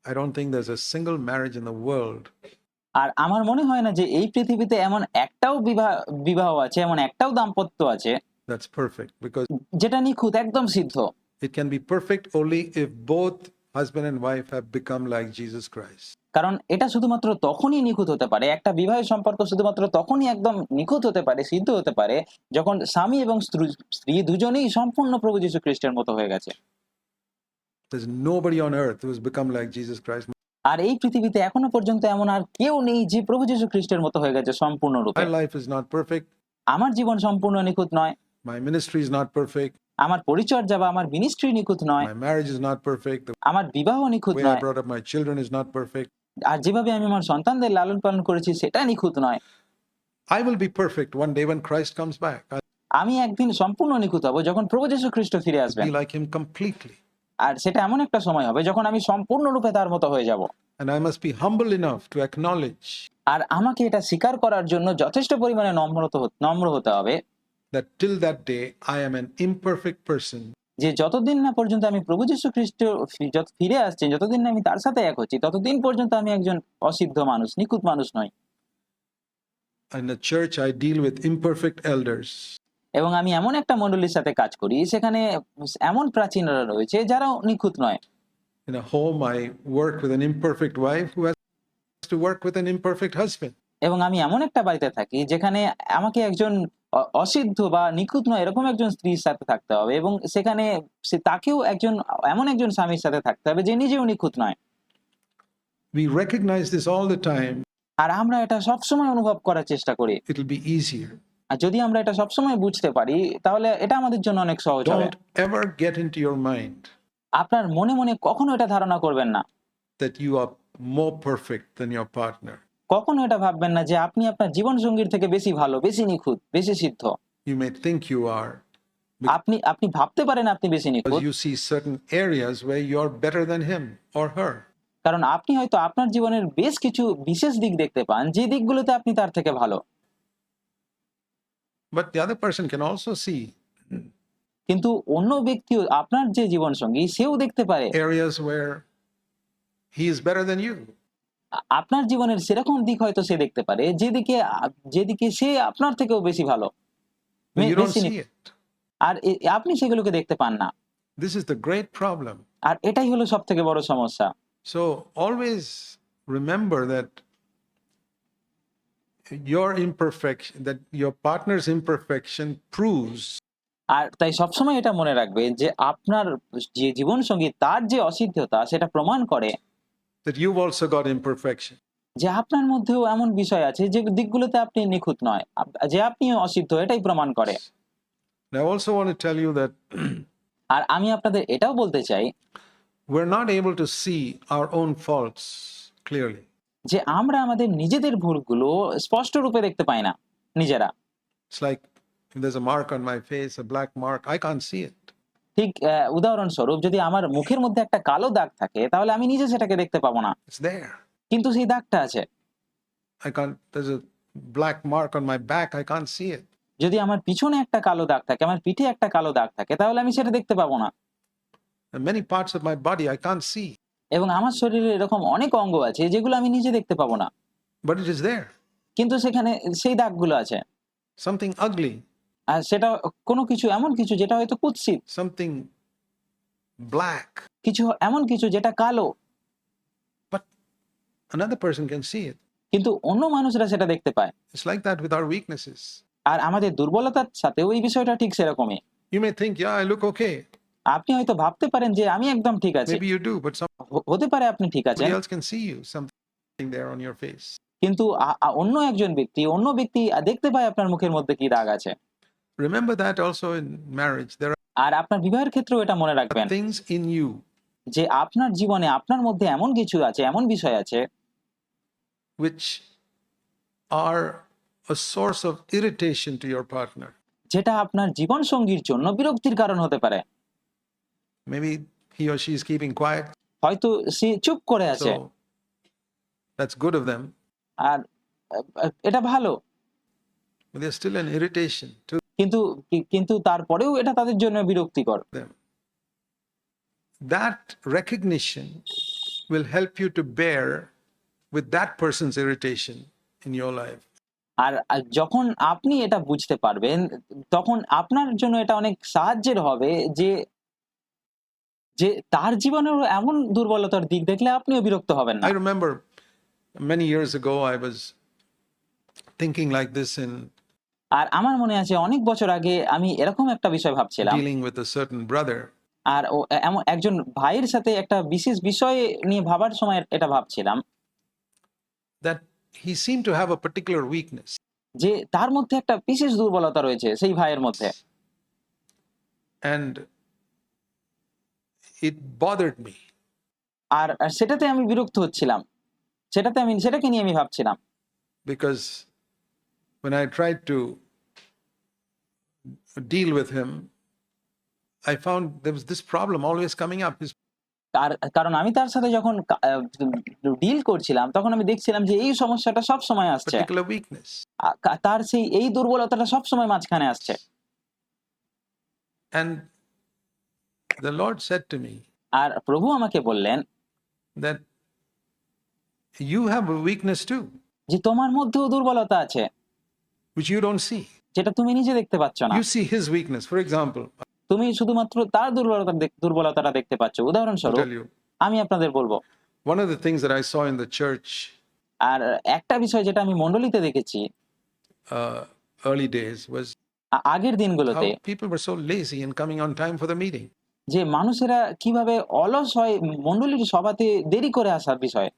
I don't think there's a single marriage in the world আর আমার মনে হয় না যে এই পৃথিবীতে এমন একটাও বিবাহ আছে, এমন একটাও দাম্পত্য আছে that's perfect, because যেটা নিখুঁত, একদম সিদ্ধ। it can be perfect only if both husband and wife have become like Jesus Christ. কারণ এটা শুধুমাত্র তখনই নিখুঁত হতে পারে, একটা বিবাহের সম্পর্ক শুধুমাত্র তখনই একদম নিখুঁত হতে পারে, সিদ্ধ হতে পারে, যখন স্বামী এবং স্ত্রী দুজনেই সম্পূর্ণ প্রভু যীশু খ্রিস্টের মতো হয়ে গেছে। There's nobody on earth who has become like Jesus Christ. আর এই পৃথিবীতে এখনো পর্যন্ত এমন আর কেউ নেই যে প্রভু যীশু খ্রিস্টের মতো হয়ে গেছে সম্পূর্ণরূপে। My life is not perfect. আমার জীবন সম্পূর্ণ নিখুঁত নয়, My ministry is not perfect. আমার পরিচর্যা বা আমার মিনিস্ট্রি নিখুঁত নয়, My marriage is not perfect. The আমার বিবাহ নিখুঁত way I নয়, brought up my children is not perfect. আর যেভাবে আমি আমার সন্তানদের লালন পালন করেছি সেটা নিখুঁত নয়। I will be perfect one day when Christ comes back. আমি একদিন সম্পূর্ণ নিখুঁত হব যখন প্রভু যীশু খ্রিস্ট ফিরে I'll আসবেন, be like him completely. আর সেটা এমন একটা সময় হবে যখন আমি সম্পূর্ণরূপে তার মতো হয়ে যাব। And I must be humble enough to acknowledge আর আমাকে এটা স্বীকার করার জন্য যথেষ্ট পরিমাণে নম্র হতে হবে that till that day I am an imperfect person. যে যতদিন না পর্যন্ত আমি প্রভু যীশু খ্রিস্ট ফিরে আসছেন, যতদিন না আমি তার সাথে এক হচ্ছি, ততদিন পর্যন্ত আমি একজন অসিদ্ধ মানুষ, নিখুঁত মানুষ নই। In the church, I deal with imperfect elders. এবং আমি এমন একটা মণ্ডলীর সাথে কাজ করি, সেখানে এমন প্রাচীনরা রয়েছে যারাও নিখুঁত নয়। In a home, I work with an imperfect wife who has to work with an imperfect husband. এবং আমি এমন একটা বাড়িতে থাকি যেখানে আমাকে একজন অসিদ্ধ বা নিখুঁত নয় এরকম একজন স্ত্রীর সাথে থাকতে হবে, এবং সেখানে তাকেও এমন একজন স্বামীর সাথে থাকতে হবে যে নিজেও নিখুঁত নয়। We recognize this all the time. আর আমরা এটা সবসময় অনুভব করার চেষ্টা করি। It will be easier. আর যদি আমরা এটা সবসময় বুঝতে পারি তাহলে এটা আমাদের জন্য অনেক সহজ হবে। Don't ever get into your mind আপনার মনে মনে কখনো এটা ধারণা করবেন না that you are more perfect than your partner. কখনো এটা ভাববেন না যে আপনি আপনার জীবন সঙ্গীর থেকে বেশি ভালো, বেশি নিখুঁত, বেশি সিদ্ধ। You may think you are, আপনি ভাবতে পারেন আপনি বেশি নিখুঁত, because you see certain areas where you're better than him or her. কারণ আপনি হয়তো আপনার জীবনের বেশ কিছু বিশেষ দিক দেখতে পান যে দিকগুলোতে আপনি তার থেকে ভালো। But the other person can also see কিন্তু অন্য ব্যক্তিও, আপনার যে জীবন সঙ্গী, সেও দেখতে পারে areas where he is better than you. আপনার জীবনের সেরকম দিক হয়তো সে দেখতে পারে যেদিকে সে আপনার থেকেও বেশি ভালো, But you don't বেশি see it. আর আপনি সেগুলোকে দেখতে পান না। This is the great problem. আর এটাই হলো সব থেকে বড় সমস্যা। So always remember that that your partner's imperfection proves আর তাই সবসময় এটা মনে রাখবে যে আপনার যে জীবন সঙ্গী তার যে অসিদ্ধতা সেটা প্রমাণ করে that you've also got imperfection. যে আপনার মধ্যেও এমন বিষয় আছে যে দিকগুলোতে আপনি নিখুঁত নয়, যে আপনি অসিদ্ধ, এটাই প্রমাণ করে। And I also want to tell you that আর আমি আপনাদের এটাও বলতে চাই we're not able to see our own faults clearly. যে আমরা আমাদের নিজেদের ভুলগুলো স্পষ্ট রূপে দেখতে পাই না নিজেরা। It's like if there's a mark on my face, a black mark, I can't see it. ঠিক উদাহরণস্বরূপ যদি আমার মুখের মধ্যে একটা কালো দাগ থাকে তাহলে আমি নিজে সেটাকে দেখতে পাবো না, It's there. কিন্তু সেই দাগটা আছে। There's a black mark on my back, I can't see it. যদি আমার পিছনে একটা কালো দাগ থাকে, আমার পিঠে একটা কালো দাগ থাকে, তাহলে আমি সেটা দেখতে পাবো না। And many parts of my body I can't see, এবং আমার শরীরে এরকম অনেক অঙ্গ আছে যেগুলো আমি নিজে দেখতে পাবো না, but it is there. কিন্তু সেখানে সেই দাগগুলো আছে। Something ugly, আর সেটা কোনো কিছু, এমন কিছু যেটা হয়তো কুৎসিত, something black, কিছু এমন কিছু যেটা কালো, but another person can see it. কিন্তু অন্য মানুষরা সেটা দেখতে পায়। It's like that with our weaknesses. আর আমাদের দুর্বলতার সাথেও এই বিষয়টা ঠিক সেরকমই। You may think, yeah, I look okay. আপনি হয়তো ভাবতে পারেন যে আমি একদম ঠিক আছি, Maybe you do, but হতে পারে আপনি ঠিক আছেন, somebody else can see you, something there on your face. কিন্তু অন্য অন্য ব্যক্তি দেখতে পায় আপনার মুখের মধ্যে কি দাগ আছে। Remember that also in marriage. There আর আপনার বিবাহের ক্ষেত্রেও এটা মনে রাখবেন are things in you যে আপনার জীবনে আপনার মধ্যে এমন কিছু আছে, এমন বিষয় আছে which are a source of irritation to your partner. যেটা আপনার জীবন সঙ্গীর জন্য বিরক্তির কারণ হতে পারে। Maybe he or she is keeping quiet, হয়তো সে চুপ করে আছে, so that's good of them, আর এটা ভালো, but there's still an irritation to কিন্তু তারপরেও এটা তাদের জন্য বিরক্তিকর। them. That recognition will help you to bear with that person's irritation in your life. আর যখন আপনি এটা বুঝতে পারবেন, তখন আপনার জন্য এটা অনেক সাহায্যের হবে যে যে তার জীবনেও এমন দুর্বলতার দিক দেখলে আপনিও বিরক্ত হবেন না। I remember many years ago, I was thinking like this in আর আমার মনে আছে অনেক বছর আগে আমি এরকম একটা বিষয় ভাবছিলাম। dealing with a certain brother. আর এমন একজন ভাইয়ের সাথে একটা বিশেষ বিষয় নিয়ে ভাবার সময় এটা ভাবছিলাম That he seemed to have a particular weakness. যে তার মধ্যে একটা বিশেষ দুর্বলতা রয়েছে সেই ভাইয়ের মধ্যে। And it bothered me. আর সেটাতে আমি বিরক্ত হচ্ছিলাম। সেটাকে নিয়ে আমি ভাবছিলাম। Because when I tried to deal with him, I found there was this problem always coming up. His কারণ আমি তার সাথে যখন ডিল করছিলাম তখন আমি দেখছিলাম যে এই সমস্যাটা সব সময় আসছে। particular weakness. তার এই দুর্বলতাটা সব সময় মাঝখানে আসছে। And the Lord said to me আর প্রভু আমাকে বললেন that you have a weakness too, যে তোমার মধ্যেও দুর্বলতা আছে which you don't see. যেটা তুমি নিজে দেখতে পাচ্ছ না। You see his weakness. For example, তুমি শুধুমাত্র তার দুর্বলতাটা দেখতে পাচ্ছ। I'll উদাহরণস্বরূপ tell you, আমি আপনাদের বলবো, one of the things that I saw in the church আর একটা বিষয় যেটা আমি মণ্ডলীতে দেখেছি early days was আগের দিনগুলোতে, how people were so lazy in coming on time for the meeting. যে মানুষেরা কিভাবে অলস হয় মণ্ডলীর সভাতে দেরি করে আসার বিষয়।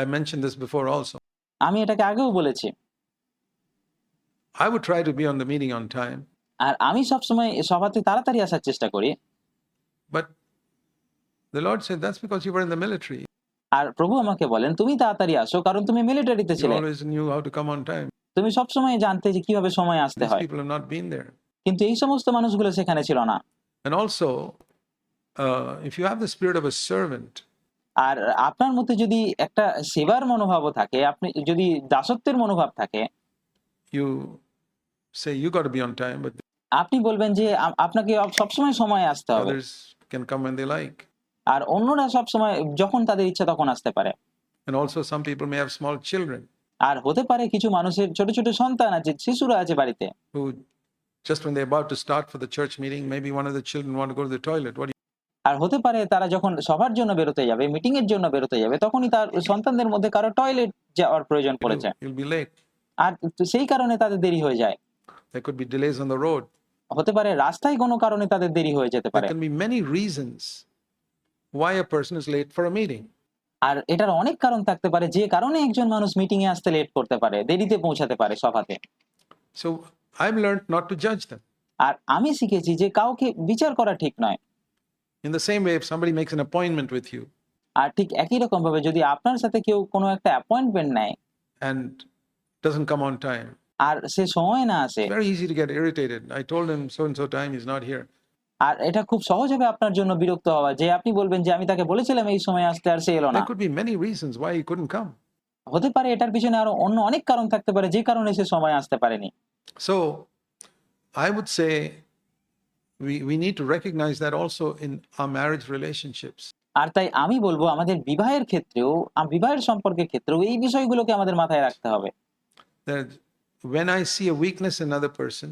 I mentioned this before also. আমি এটাকে আগেও বলেছি। I would try to be on the meeting on time, আর আমি সবসময় সভাতে তাড়াতাড়ি আসার চেষ্টা করি। but the Lord said that's because you were in the military. আর প্রভু আমাকে বলেন তুমি তাড়াতাড়ি আসো কারণ তুমি মিলিটারিতে You ছিলে, always knew how to come on time. তুমি সবসময় জানতে যে কিভাবে সময় আসতে These হয়। people have not been there. কিন্তু এই সমস্ত মানুষগুলো সেখানে ছিল না। And also, if you have the spirit of a servant, আর আপনার মধ্যে যদি একটা সেবার মনোভাবও থাকে, আপনি যদি দাসত্বের মনোভাব থাকে, you say you got to be on time, but আপনি বলবেন যে আপনাকে সবসময় সময় আসতে হবে, others can come when they like. আর অন্যরা সবসময় যখন তাদের ইচ্ছা তখন আসতে পারে। And also, some people may have small children আর হতে পারে কিছু মানুষের ছোট ছোট সন্তান আছে, শিশুরা আছে বাড়িতে, who, just when they're about to start for the church meeting, maybe one of the children want to go to the toilet. What do আর হতে পারে তারা যখন সবার জন্য বেরোতে যাবে, মিটিং এর জন্য বেরোতে যাবে, তখনই তার সন্তানদের মধ্যে কারো টয়লেট যাওয়ার প্রয়োজন you পড়েছে, do? You'll be late. আর সেই কারণে তাদের দেরি হয়ে যায়। There could be delays on the road. হতে পারে রাস্তায় কোনো কারণে তাদের দেরি হয়ে যেতে There পারে। can be many reasons why a person is late for a meeting. আর এটার অনেক কারণ থাকতে পারে যে কারণে একজন মানুষ মিটিং এ আসতে লেট করতে পারে, দেরিতে পৌঁছাতে পারে সভাতে। So I've learned not to judge them. আর আমি শিখেছি যে কাউকে বিচার করা ঠিক নয়। In the same way, if somebody makes an appointment with you আর ঠিক একই রকম ভাবে যদি আপনার সাথে কেউ কোনো একটা অ্যাপয়েন্টমেন্ট নেয় and doesn't come on time, আর সে সময় না আসে, it's very easy to get irritated. I told him so and so time, he's not here. আর এটা খুব সহজ হবে আপনার জন্য বিরক্ত হওয়া, যে আপনি বলবেন যে আমি তাকে বলেছিলাম এই সময় আসতে আর সে এলো না। There could be many reasons why he couldn't come. হতে পারে এটার পিছনে আরো অন্য অনেক কারণ থাকতে পারে যে কারণে সে সময় আসতে পারেনি। So I would say we need to recognize that also in our marriage relationships. আর তাই আমি বলবো আমাদের বিবাহের ক্ষেত্রেও, বিবাহের সম্পর্কের ক্ষেত্রেও এই বিষয়গুলোকে আমাদের মাথায় রাখতে হবে That when I see a weakness in another person,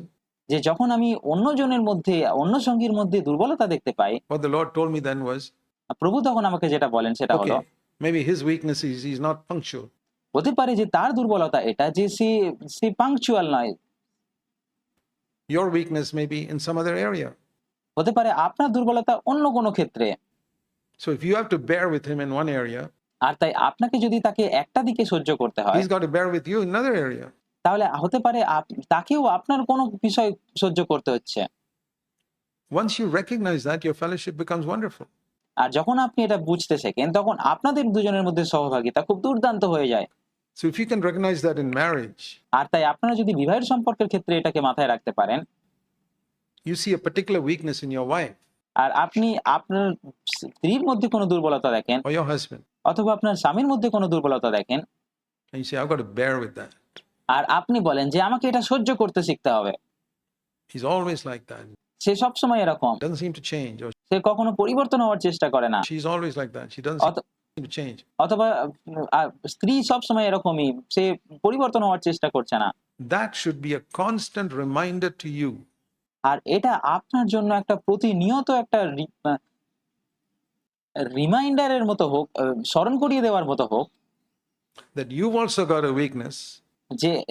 যে যখন আমি অন্যজনের মধ্যে, অন্য সঙ্গীর মধ্যে দুর্বলতা দেখতে পাই, what the Lord told me then was, প্রভু তখন আমাকে যেটা বলেন সেটা হলো, okay, maybe his weakness is he's not punctual. হতে পারে যে তার দুর্বলতা এটা যে সে পাংচুয়াল নয়, Your weakness may be in some other area. হতে পারে আপনার দুর্বলতা অন্য কোনো ক্ষেত্রে। So if you have to bear with him in one area, আর তাই আপনাকে যদি তাকে একটা দিকে সহ্য করতে হয়, he's got to bear with you in another area. তাহলে হতে পারে তাকেও আপনার কোনো বিষয় সহ্য করতে হচ্ছে। Once you recognize that, your fellowship becomes wonderful. আর যখন আপনি এটা বুঝতে শেখেন তখন আপনাদের দুজনের মধ্যে সহভাগিতা খুব দুর্দান্ত হয়ে যায়। So if you can recognize that in marriage, আর তাই আপনারা যদি বিবাহের সম্পর্কের ক্ষেত্রে এটাকে মাথায় রাখতে পারেন, you see a particular weakness in your wife আর আপনি আপনার স্ত্রীর মধ্যে কোনো দুর্বলতা দেখেন or your husband, অথবা আপনার স্বামীর মধ্যে কোনো দুর্বলতা দেখেন, and you say, I've got to bear with that. আর আপনি বলেন যে আমাকে এটা সহ্য করতে শিখতে হবে, He's always like that. সে সবসময় এরকম, doesn't seem to change, or সে কখনো পরিবর্তন হওয়ার চেষ্টা করে না। she's always like that. She doesn't অত- seem to change. অথবা স্ত্রী সবসময় এরকমই, সে পরিবর্তন হওয়ার চেষ্টা করছে না। That should be a constant reminder to you আর এটা আপনার জন্য একটা প্রতিনিয়ত একটা রিমাইন্ডারের মতো হোক, স্মরণ করিয়ে দেওয়ার মতো হোক, that you've also got a weakness, যে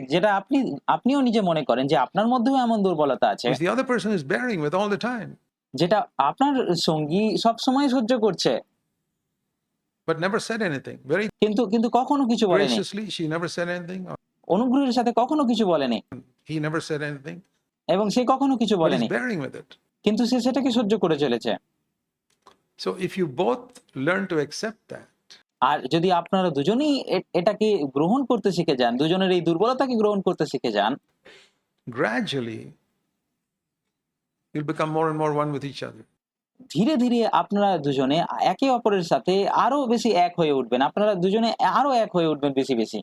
যেটা আপনিও নিজে মনে করেন যে আপনার মধ্যেও এমন দুর্বলতা আছে, which the other person is bearing with all the time, যেটা আপনার সঙ্গী সবসময় সহ্য করছে, but never said anything. Very কিন্তু কখনো কিছু বলেনি, graciously, she never said anything, or অনুগ্রহের সাথে কখনো কিছু বলেনি, he never said anything, এবং সে কখনো কিছু but বলেনি, he's bearing with it. কিন্তু সে সেটাকে সহ্য করে চলেছে। So if you both learn to accept that, আর যদি আপনারা দুজনেই এটাকে গ্রহণ করতে শিখে যান, দুজনের এই দুর্বলতাকে গ্রহণ করতে শিখে যান, gradually you'll become more and more one with each other. ধীরে ধীরে আপনারা দুজনে একে অপরের সাথে আরো বেশি এক হয়ে উঠবেন, আপনারা দুজনে আরো এক হয়ে উঠবেন বেশি বেশি।